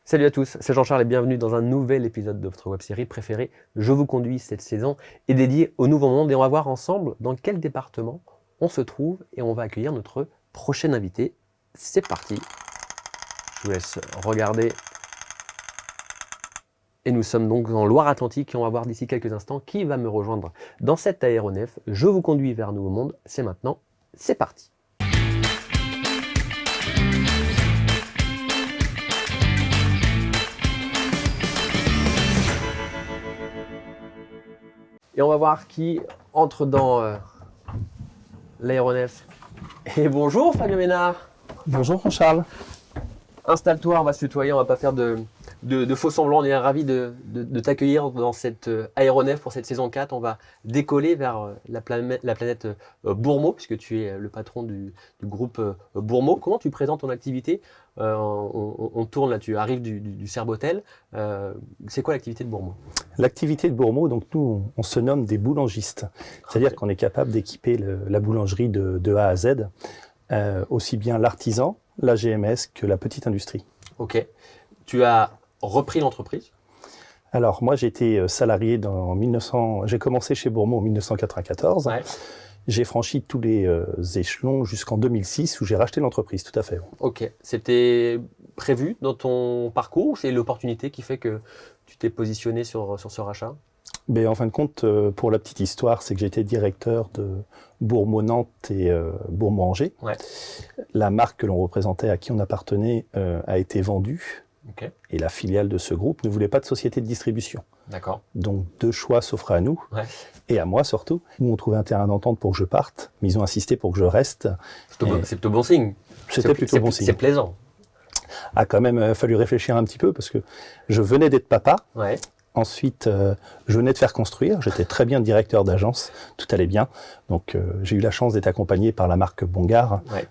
Salut à tous, c'est Jean-Charles et bienvenue dans un nouvel épisode de votre web-série préférée. Je vous conduis cette saison est dédiée au Nouveau Monde et on va voir ensemble dans quel département on se trouve et on va accueillir notre prochain invité. C'est parti. Je vous laisse regarder. Et nous sommes donc en Loire-Atlantique et on va voir d'ici quelques instants qui va me rejoindre dans cet aéronef. Je vous conduis vers Nouveau Monde, c'est maintenant, c'est parti. Et on va voir qui entre dans l'aéronef. Et bonjour Fabien Ménard. Bonjour Jean-Charles. Installe-toi, on va se tutoyer, on va pas faire de faux semblants. On est ravis de t'accueillir dans cet aéronef pour cette saison 4. On va décoller vers la planète Bourmeau, puisque tu es le patron du groupe Bourmeau. Comment tu présentes ton activité? On tourne là, tu arrives du Serbotel. C'est quoi l'activité de Bourmeau? L'activité de Bourmeau, donc nous, on se nomme des boulangistes. C'est-à-dire qu'on est capable d'équiper la boulangerie de A à Z, aussi bien l'artisan, la GMS que la petite industrie. Ok. Tu as repris l'entreprise? Alors moi, j'ai été salarié j'ai commencé chez Bourmeau en 1994. Ouais. J'ai franchi tous les échelons jusqu'en 2006 où j'ai racheté l'entreprise, tout à fait. Ok. C'était prévu dans ton parcours ou c'est l'opportunité qui fait que tu t'es positionné sur ce rachat? Mais en fin de compte, pour la petite histoire, c'est que j'étais directeur de Bourmeau-Nantes et Bourmeau-Angers. Ouais. La marque que l'on représentait, à qui on appartenait, a été vendue. Ok. Et la filiale de ce groupe ne voulait pas de société de distribution. D'accord. Donc deux choix s'offraient à nous, Ouais. et à moi surtout. Nous, on trouvait un terrain d'entente pour que je parte, mais ils ont insisté pour que je reste. C'est plutôt bon signe. C'était plutôt bon signe. C'est plaisant. A quand même fallu réfléchir un petit peu, parce que je venais d'être papa. Ouais. Ensuite, je venais de faire construire. J'étais très bien directeur d'agence, tout allait bien. Donc, j'ai eu la chance d'être accompagné par la marque Bongard Ouais.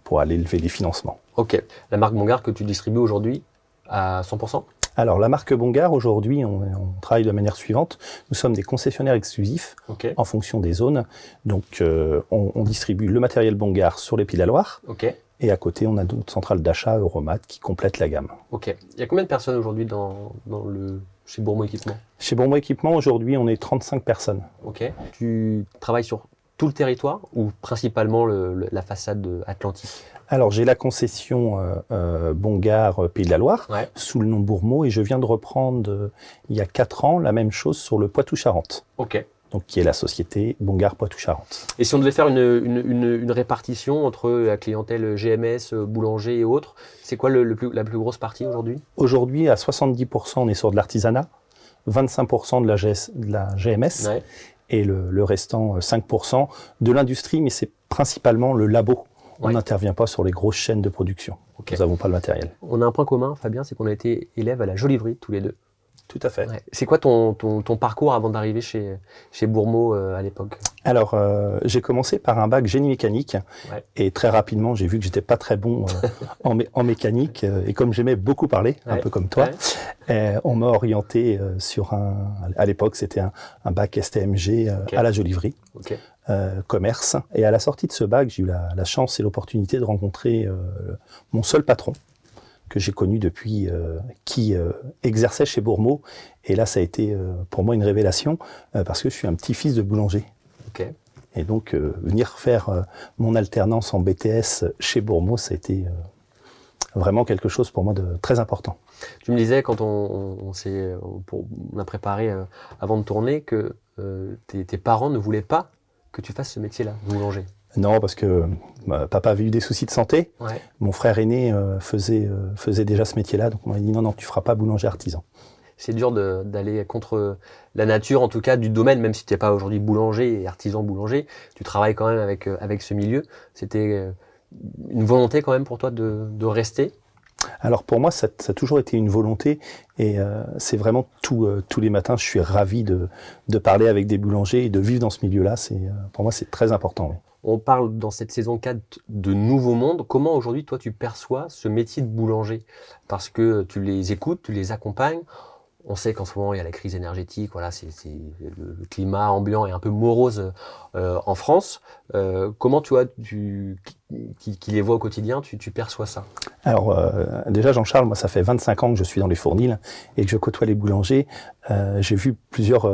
pour aller lever des financements. Ok. La marque Bongard que tu distribues aujourd'hui à 100%? Alors, la marque Bongard, aujourd'hui, on travaille de la manière suivante. Nous sommes des concessionnaires exclusifs Ok. en fonction des zones. Donc, on distribue le matériel Bongard sur les Pays de la Loire. Ok. Et à côté, on a notre centrale d'achat Euromat qui complète la gamme. Ok. Il y a combien de personnes aujourd'hui chez Bourmeau Équipement? Chez Bourmeau Équipement, aujourd'hui, on est 35 personnes. Ok. Tu travailles sur tout le territoire ou principalement la façade atlantique? Alors, j'ai la concession Bongard Pays de la Loire, Ouais. sous le nom Bourmeau, et je viens de reprendre, il y a 4 ans, la même chose sur le Poitou-Charentes, Ok. donc qui est la société Bongard Poitou-Charentes. Et si on devait faire une répartition entre la clientèle GMS, boulanger et autres, c'est quoi la plus grosse partie aujourd'hui? Aujourd'hui, à 70%, on est sur de l'artisanat, 25% de la GMS, Ouais. et le restant, 5%, de l'industrie, mais c'est principalement le labo. On Ouais. n'intervient pas sur les grosses chaînes de production. Ok. Nous n'avons pas le matériel. On a un point commun, Fabien, c'est qu'on a été élèves à la Jolivrerie tous les deux. Tout à fait. Ouais. C'est quoi ton parcours avant d'arriver chez Bourmeau à l'époque? Alors, j'ai commencé par un bac génie mécanique, Ouais. et très rapidement, j'ai vu que j'étais pas très bon en mécanique, et comme j'aimais beaucoup parler, un Ouais. peu comme toi, on m'a orienté sur à l'époque, c'était un bac STMG Ok. à la Jolivrerie, Ok. commerce. Et à la sortie de ce bac, j'ai eu la chance et l'opportunité de rencontrer mon seul patron, que j'ai connu depuis, qui exerçait chez Bourmeau. Et là, ça a été pour moi une révélation, parce que je suis un petit-fils de boulanger. Ok. Et donc, venir faire mon alternance en BTS chez Bourmeau, ça a été vraiment quelque chose pour moi de très important. Tu me disais quand on a préparé avant de tourner que tes parents ne voulaient pas que tu fasses ce métier-là, boulanger. Non, parce que papa avait eu des soucis de santé. Ouais. Mon frère aîné faisait déjà ce métier-là. Donc, on m'a dit non, tu feras pas boulanger artisan. C'est dur d'aller contre la nature, en tout cas du domaine, même si tu n'es pas aujourd'hui boulanger et artisan boulanger, tu travailles quand même avec ce milieu. C'était une volonté quand même pour toi de rester? Alors pour moi, ça a toujours été une volonté, et c'est vraiment tous les matins, je suis ravi de parler avec des boulangers et de vivre dans ce milieu-là. Pour moi, c'est très important. Oui. On parle dans cette saison 4 de Nouveau Monde. Comment aujourd'hui, toi, tu perçois ce métier de boulanger? Parce que tu les écoutes, tu les accompagnes. On sait qu'en ce moment, il y a la crise énergétique. Voilà, le climat ambiant est un peu morose en France. Comment tu vois, qui les voit au quotidien, tu perçois ça? Alors, déjà, Jean-Charles, moi, ça fait 25 ans que je suis dans les fournils et que je côtoie les boulangers. J'ai vu plusieurs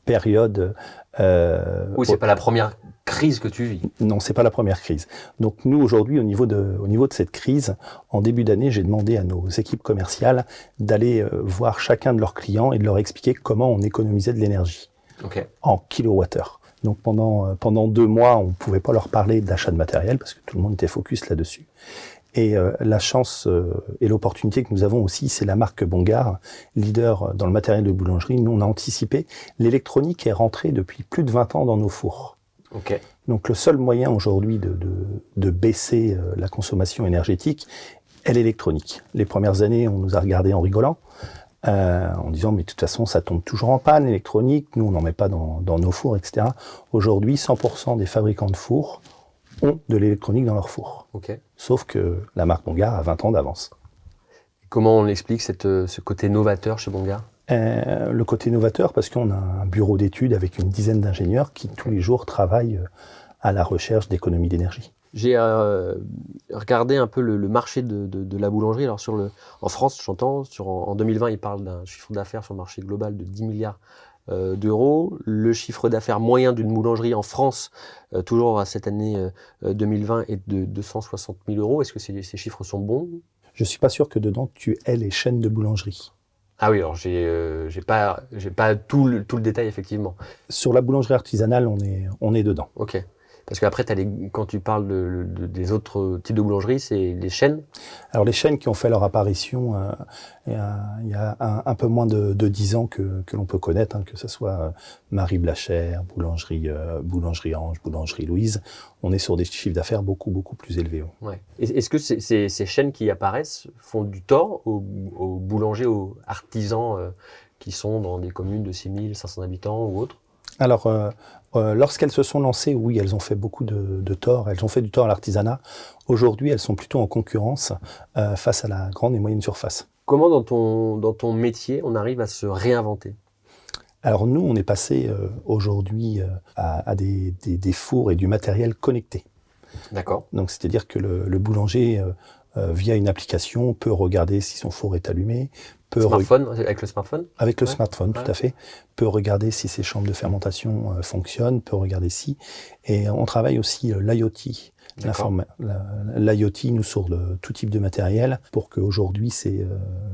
périodes. Oui, c'est pas la première crise que tu vis. Non, c'est pas la première crise. Donc nous, aujourd'hui, au niveau de cette crise, en début d'année, j'ai demandé à nos équipes commerciales d'aller voir chacun de leurs clients et de leur expliquer comment on économisait de l'énergie en kilowattheure. Donc pendant 2 mois, on ne pouvait pas leur parler d'achat de matériel parce que tout le monde était focus là-dessus. Et la chance et l'opportunité que nous avons aussi, c'est la marque Bongar, leader dans le matériel de boulangerie. Nous, on a anticipé. L'électronique est rentrée depuis plus de 20 ans dans nos fours. Donc le seul moyen aujourd'hui de baisser la consommation énergétique est l'électronique. Les premières années, on nous a regardé en rigolant, en disant mais de toute façon ça tombe toujours en panne l'électronique, nous on n'en met pas dans nos fours, etc. Aujourd'hui, 100% des fabricants de fours ont de l'électronique dans leurs fours. Sauf que la marque Bongar a 20 ans d'avance. Comment on explique ce côté novateur chez Bongar? Le côté novateur, parce qu'on a un bureau d'études avec une dizaine d'ingénieurs qui tous les jours travaillent à la recherche d'économie d'énergie. J'ai regardé un peu le marché de la boulangerie. Alors en France, j'entends, en 2020, ils parlent d'un chiffre d'affaires sur le marché global de 10 milliards d'euros. Le chiffre d'affaires moyen d'une boulangerie en France, toujours à cette année 2020, est de 260 000 euros. Est-ce que ces chiffres sont bons? Je ne suis pas sûr que dedans tu aies les chaînes de boulangerie. Ah oui, alors j'ai pas tout le détail, effectivement. Sur la boulangerie artisanale, on est dedans. Ok. Parce qu'après, quand tu parles des autres types de boulangeries, c'est les chaînes. Alors les chaînes qui ont fait leur apparition il y a un peu moins de 10 ans que l'on peut connaître, que ce soit Marie Blachère, Boulangerie Ange, Boulangerie Louise, on est sur des chiffres d'affaires beaucoup plus élevés. Ouais. Est-ce que ces chaînes qui apparaissent font du tort aux boulangers, aux artisans qui sont dans des communes de 6 500 habitants ou autres? Alors, lorsqu'elles se sont lancées, oui, elles ont fait beaucoup de tort. Elles ont fait du tort à l'artisanat. Aujourd'hui, elles sont plutôt en concurrence face à la grande et moyenne surface. Comment dans ton métier, on arrive à se réinventer? Alors nous, on est passé aujourd'hui à des fours et du matériel connecté. D'accord. Donc, c'est-à-dire que le boulanger, via une application, peut regarder si son four est allumé. Avec le smartphone? Avec le smartphone, tout à fait. Peut regarder si ses chambres de fermentation fonctionnent, peut regarder si. Et on travaille aussi l'IoT. L'IoT nous sur tout type de matériel pour qu'aujourd'hui,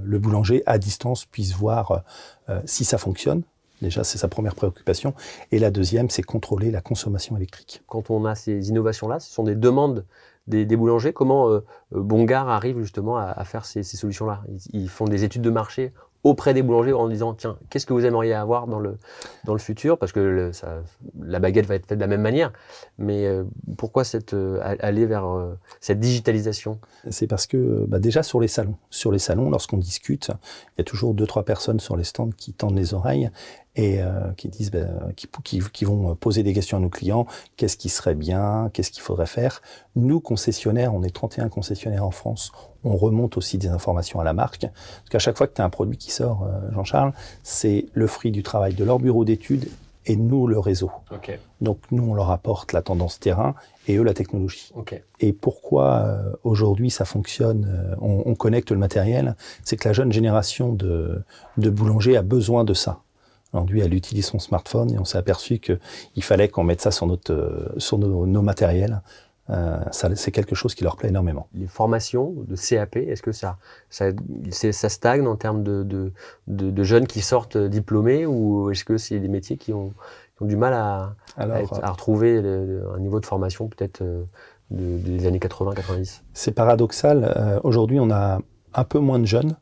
le boulanger à distance puisse voir si ça fonctionne. Déjà, c'est sa première préoccupation. Et la deuxième, c'est contrôler la consommation électrique. Quand on a ces innovations-là, ce sont des demandes des boulangers. Comment Bongar arrive justement à faire ces solutions-là? Ils font des études de marché auprès des boulangers en disant tiens, qu'est-ce que vous aimeriez avoir dans le futur? Parce que la baguette va être faite de la même manière. Mais pourquoi aller vers cette digitalisation? C'est parce que déjà sur les salons, lorsqu'on discute, il y a toujours 2-3 personnes sur les stands qui tendent les oreilles et qui disent, qui vont poser des questions à nos clients. Qu'est-ce qui serait bien? Qu'est-ce qu'il faudrait faire? Nous, concessionnaires, on est 31 concessionnaires en France. On remonte aussi des informations à la marque. Parce qu'à chaque fois que tu as un produit qui sort, Jean-Charles, c'est le fruit du travail de leur bureau d'études et nous, le réseau. Donc nous, on leur apporte la tendance terrain et eux, la technologie. Et pourquoi aujourd'hui ça fonctionne, on connecte le matériel, c'est que la jeune génération de boulangers a besoin de ça. Aujourd'hui, elle utilise son smartphone et on s'est aperçu qu'il fallait qu'on mette ça sur nos matériels. C'est quelque chose qui leur plaît énormément. Les formations de CAP, est-ce que ça stagne en termes de jeunes qui sortent diplômés ou est-ce que c'est des métiers qui ont du mal à retrouver un niveau de formation peut-être des années 80-90? C'est paradoxal. Aujourd'hui, on a un peu moins de jeunes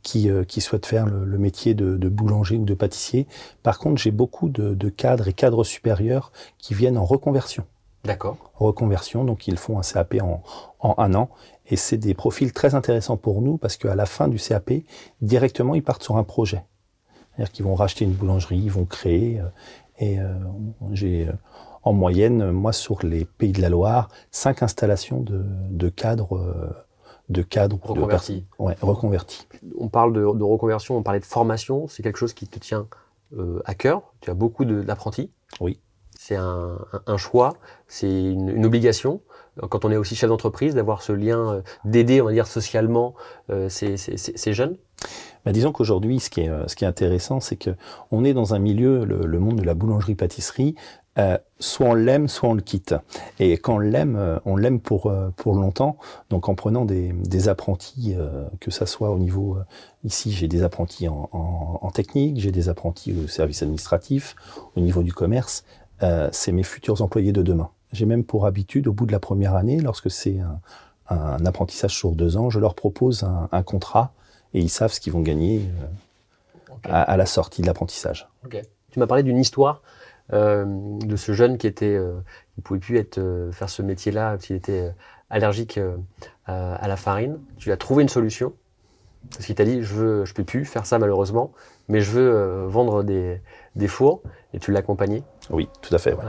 qui souhaitent faire le métier de boulanger ou de pâtissier. Par contre, j'ai beaucoup de cadres et cadres supérieurs qui viennent en reconversion. D'accord. Reconversion, donc ils font un CAP en 1 an. Et c'est des profils très intéressants pour nous parce qu'à la fin du CAP, directement, ils partent sur un projet. C'est-à-dire qu'ils vont racheter une boulangerie, ils vont créer. J'ai en moyenne, moi, sur les Pays de la Loire, 5 installations de cadres de cadres. Reconvertis. Reconvertis. On parle de reconversion, on parlait de formation, c'est quelque chose qui te tient à cœur. Tu as beaucoup d'apprentis. Oui. C'est un choix, c'est une obligation. Quand on est aussi chef d'entreprise, d'avoir ce lien, d'aider, on va dire, socialement ces jeunes. Disons qu'aujourd'hui, ce qui est intéressant, c'est qu'on est dans un milieu, le monde de la boulangerie-pâtisserie, soit on l'aime, soit on le quitte. Et quand on l'aime pour longtemps. Donc en prenant des apprentis, que ça soit au niveau... ici, j'ai des apprentis en technique, j'ai des apprentis au service administratif, au niveau du commerce. C'est mes futurs employés de demain. J'ai même pour habitude, au bout de la première année, lorsque c'est un apprentissage sur 2 ans, je leur propose un contrat et ils savent ce qu'ils vont gagner à la sortie de l'apprentissage. Okay. Tu m'as parlé d'une histoire de ce jeune qui ne pouvait plus faire ce métier-là parce qu'il était allergique à la farine. Tu as trouvé une solution parce qu'il t'a dit je peux plus faire ça malheureusement, mais je veux vendre des fours et tu l'as accompagné. Oui, tout à fait. Ouais.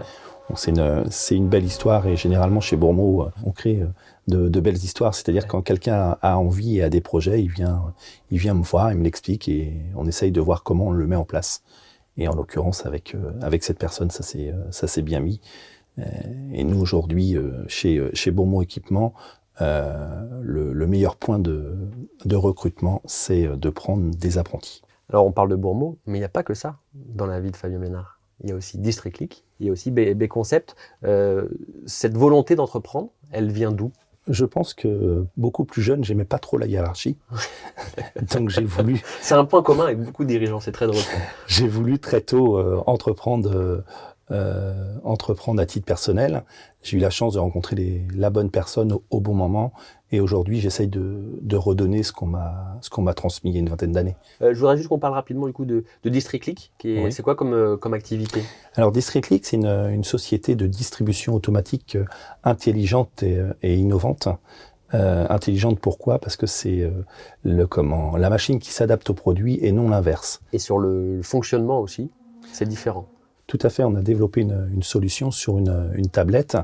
Bon, c'est une belle histoire et généralement chez Bourmeau, on crée de belles histoires. C'est-à-dire quand quelqu'un a envie et a des projets, il vient me voir, il me l'explique et on essaye de voir comment on le met en place. Et en l'occurrence, avec cette personne, ça s'est bien mis. Et nous, aujourd'hui, chez Bourmeau Équipement, le meilleur point de recrutement, c'est de prendre des apprentis. Alors, on parle de Bourmeau, mais il n'y a pas que ça dans la vie de Fabien Ménard. Il y a aussi District Click, il y a aussi B-Concept. Cette volonté d'entreprendre, elle vient d'où ? Je pense que beaucoup plus jeune, j'aimais pas trop la hiérarchie. Donc j'ai voulu... C'est un point commun avec beaucoup de dirigeants, c'est très drôle. J'ai voulu très tôt entreprendre à titre personnel. J'ai eu la chance de rencontrer la bonne personne au bon moment. Et aujourd'hui, j'essaye de redonner ce qu'on m'a transmis il y a une vingtaine d'années. Je voudrais juste qu'on parle rapidement du coup de District Click. Oui. C'est quoi comme activité ? Alors District Click, c'est une société de distribution automatique intelligente et innovante. Intelligente pourquoi ? Parce que c'est la machine qui s'adapte au produit et non l'inverse. Et sur le fonctionnement aussi, c'est différent. Tout à fait, on a développé une solution sur une tablette,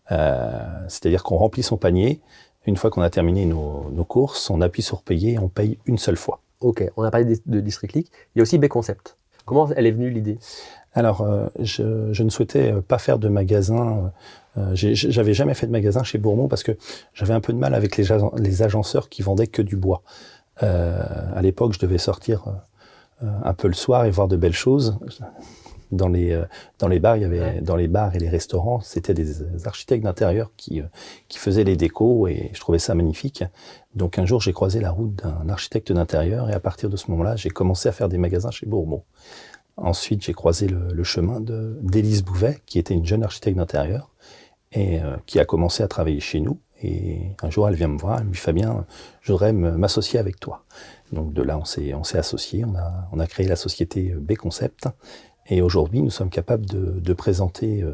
c'est-à-dire qu'on remplit son panier. Une fois qu'on a terminé nos courses, on appuie sur payer et on paye une seule fois. Ok, on a parlé de District Click. Il y a aussi B-Concept. Comment elle est venue l'idée ? Alors, je ne souhaitais pas faire de magasin. J'avais jamais fait de magasin chez Bourmeau parce que j'avais un peu de mal avec les agenceurs qui vendaient que du bois. À l'époque, je devais sortir un peu le soir et voir de belles choses. Dans les bars, il y avait dans les bars et les restaurants, c'était des architectes d'intérieur qui faisaient les décos et je trouvais ça magnifique. Donc un jour, j'ai croisé la route d'un architecte d'intérieur et à partir de ce moment-là, j'ai commencé à faire des magasins chez Bourmeau. Ensuite, j'ai croisé le chemin d'Élise Bouvet, qui était une jeune architecte d'intérieur et qui a commencé à travailler chez nous. Et un jour, elle vient me voir, elle me dit « Fabien, je voudrais m'associer avec toi ». Donc de là, on s'est associés, on a créé la société B-Concept. Et aujourd'hui, nous sommes capables de présenter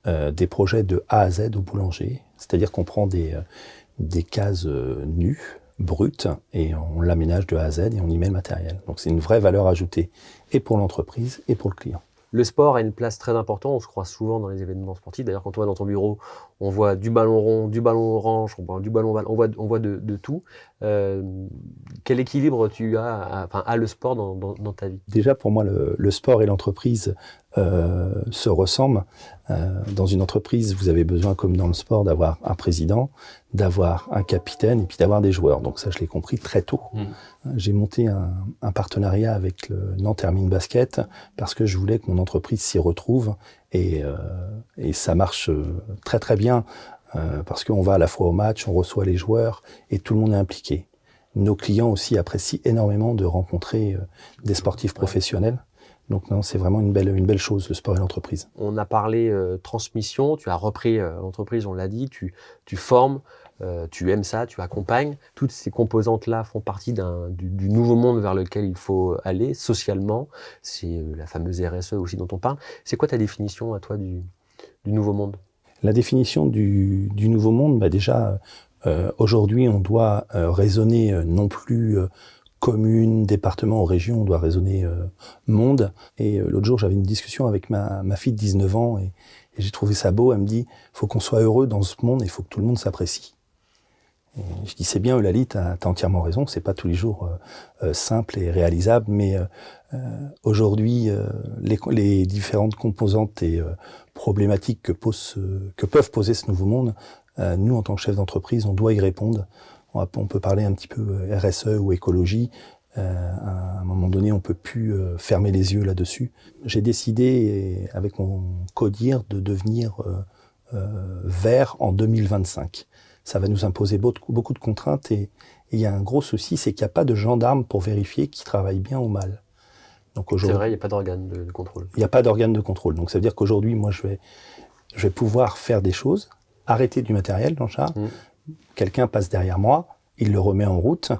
des projets de A à Z au boulanger. C'est-à-dire qu'on prend des cases nues, brutes, et on l'aménage de A à Z et on y met le matériel. Donc c'est une vraie valeur ajoutée, et pour l'entreprise et pour le client. Le sport a une place très importante, on se croise souvent dans les événements sportifs. D'ailleurs, quand on va dans ton bureau, on voit du ballon rond, du ballon orange, on voit du ballon ovale, on voit de tout. Quel équilibre tu as le sport dans ta vie ? Déjà, pour moi, le sport et l'entreprise se ressemblent. Dans une entreprise, vous avez besoin, comme dans le sport, d'avoir un président, d'avoir un capitaine et puis d'avoir des joueurs. Donc ça, je l'ai compris très tôt. J'ai monté un partenariat avec le Nantes Hermine Basket parce que je voulais que mon entreprise s'y retrouve et ça marche très très bien parce qu'on va à la fois au match, on reçoit les joueurs et tout le monde est impliqué. Nos clients aussi apprécient énormément de rencontrer des sportifs professionnels. Donc non, c'est vraiment une belle chose, le sport et l'entreprise. On a parlé transmission, tu as repris l'entreprise, on l'a dit, tu formes, tu aimes ça, tu accompagnes. Toutes ces composantes-là font partie du nouveau monde vers lequel il faut aller socialement. C'est la fameuse RSE aussi dont on parle. C'est quoi ta définition à toi du nouveau monde ? La définition du nouveau monde, déjà, aujourd'hui, on doit raisonner non plus commune, département ou région, on doit raisonner monde. Et l'autre jour, j'avais une discussion avec ma fille de 19 ans et j'ai trouvé ça beau. Elle me dit, il faut qu'on soit heureux dans ce monde et il faut que tout le monde s'apprécie. Et je dis c'est bien Eulalie, t'as entièrement raison, c'est pas tous les jours simple et réalisable, mais aujourd'hui les différentes composantes et problématiques que peuvent poser ce nouveau monde, nous en tant que chef d'entreprise, on doit y répondre. On peut parler un petit peu RSE ou écologie. À un moment donné, on peut plus fermer les yeux là-dessus. J'ai décidé, avec mon codir, de devenir vert en 2025. Ça va nous imposer beaucoup de contraintes et il y a un gros souci, c'est qu'il n'y a pas de gendarme pour vérifier qui travaille bien ou mal. Donc c'est vrai, il n'y a pas d'organe de contrôle. Il n'y a pas d'organe de contrôle. Donc ça veut dire qu'aujourd'hui, moi, je vais pouvoir faire des choses, arrêter du matériel, Jean-Charles. Quelqu'un passe derrière moi, il le remet en route,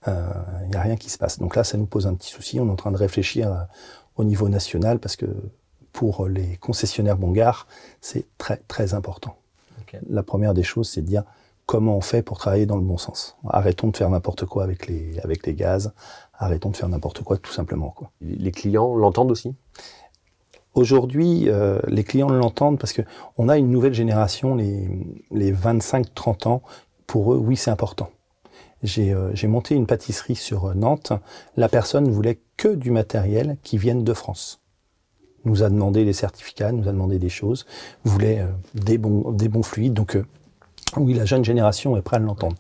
il n'y a rien qui se passe. Donc là, ça nous pose un petit souci. On est en train de réfléchir au niveau national parce que pour les concessionnaires Bongard, c'est très, très important. Okay. La première des choses, c'est de dire comment on fait pour travailler dans le bon sens. Arrêtons de faire n'importe quoi avec les gaz, arrêtons de faire n'importe quoi tout simplement, quoi. Les clients l'entendent aussi ? Aujourd'hui, les clients l'entendent parce qu'on a une nouvelle génération, les 25-30 ans. Pour eux, oui, c'est important. J'ai monté une pâtisserie sur Nantes. La personne ne voulait que du matériel qui vienne de France. Nous a demandé des certificats, nous a demandé des choses, voulait des bons fluides. Donc, oui, la jeune génération est prête à l'entendre.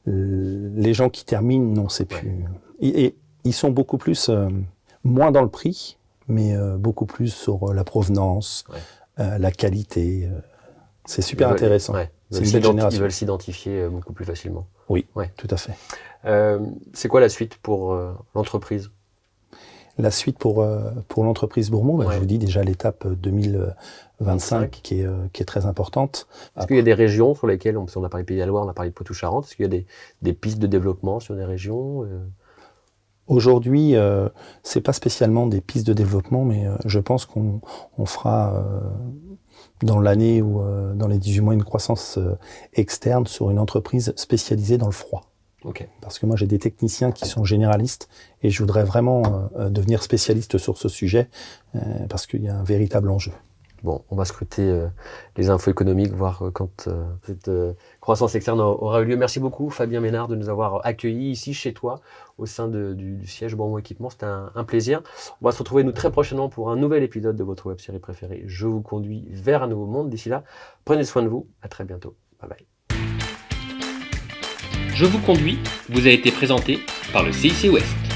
Les gens qui terminent, non, c'est plus... Et ils sont beaucoup plus... moins dans le prix, mais beaucoup plus sur la provenance, la qualité. C'est super intéressant. C'est une belle génération. Ils veulent s'identifier beaucoup plus facilement. Oui, tout à fait. C'est quoi la suite pour l'entreprise ? La suite pour l'entreprise Bourmont, je vous dis déjà l'étape 2025 qui est très importante. Est-ce qu'il y a des régions sur lesquelles, on a parlé de Pays de la Loire, on a parlé de Poitou-Charentes, est-ce qu'il y a des pistes de développement sur des régions Aujourd'hui, c'est pas spécialement des pistes de développement, mais je pense qu'on fera dans l'année ou dans les 18 mois une croissance externe sur une entreprise spécialisée dans le froid. Okay. Parce que moi, j'ai des techniciens qui sont généralistes et je voudrais vraiment devenir spécialiste sur ce sujet parce qu'il y a un véritable enjeu. Bon, on va scruter les infos économiques, voir quand cette croissance externe aura eu lieu. Merci beaucoup, Fabien Ménard, de nous avoir accueillis ici, chez toi, au sein du siège Bourmont Équipement. C'était un plaisir. On va se retrouver, nous, très prochainement pour un nouvel épisode de votre web-série préférée. Je vous conduis vers un nouveau monde. D'ici là, prenez soin de vous. À très bientôt. Bye bye. Je vous conduis vous a été présenté par le CIC Ouest.